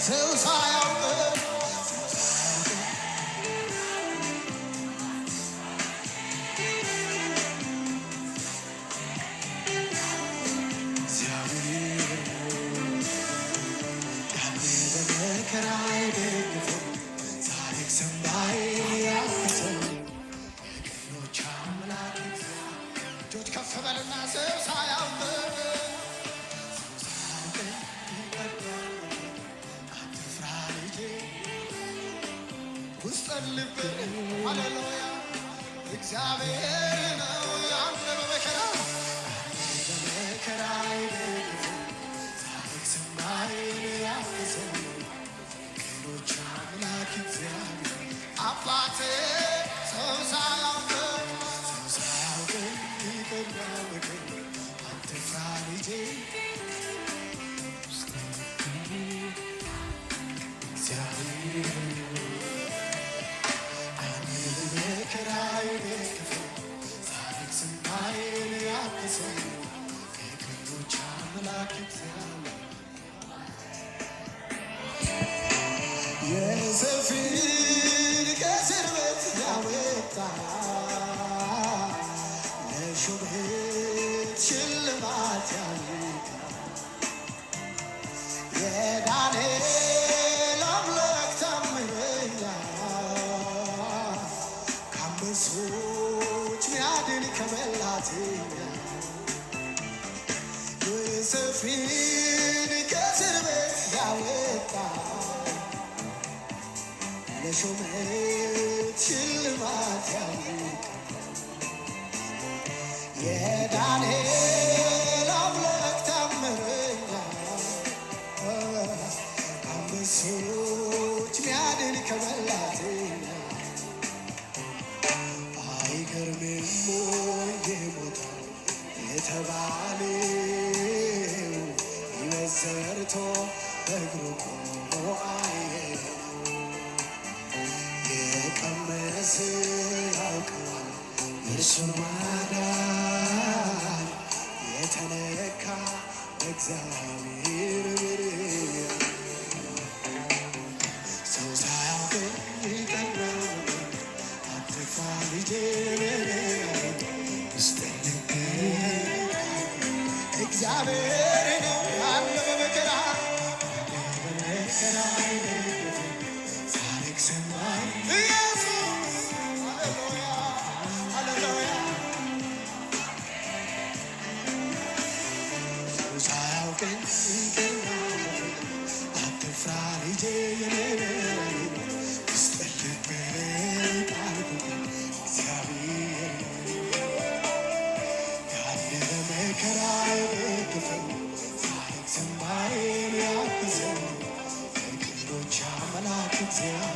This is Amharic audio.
ሰው ሳያውቅ Hallelujah, እግዚአብሔር ነው ያንተ በመከራ ታሪክ ሰማይ ያፈሰው ሌሎች አምላክ እግዚአብሔር አባቴ ሰው ሳያውቅ ይቀርባል አትፍራ ልጄ እግዚአብሔር የሰፊን ከእስር ቤት ያወጣ ለሹመት ሽልማት ያልካ የዳንኤል አምላክ ታምረኛ ከአንበሶች ሚያድን ከበላተኛ የሰፊን ከእስር ቤት ያወጣ ለሹመት ሽልማት ያልካ የዳንኤል አምላክ ታምረኛ ከአንበሶች ሚያድን ከበላተኛ አይገርምም ወይ የሞተው የተባለው ሕይወት ዘርቶ በእግሩ ቆሞ አየው የቀመሰ ያውቀዋል የእርሱን ማዳን የተነካ በእግዚአብሔር ምሕረት ሰው ሳያውቅ ይቀርባል አትፍራ ልጄ እግዚአብሔር ነው ያለ በመከራ ታሪክ ሰማይ ኢየሱስ ሃሌሉያ ሃሌሉያ ሰው ሳያውቀኝ ይቀርባል አትፍራ ልጄ እግዚአብሔር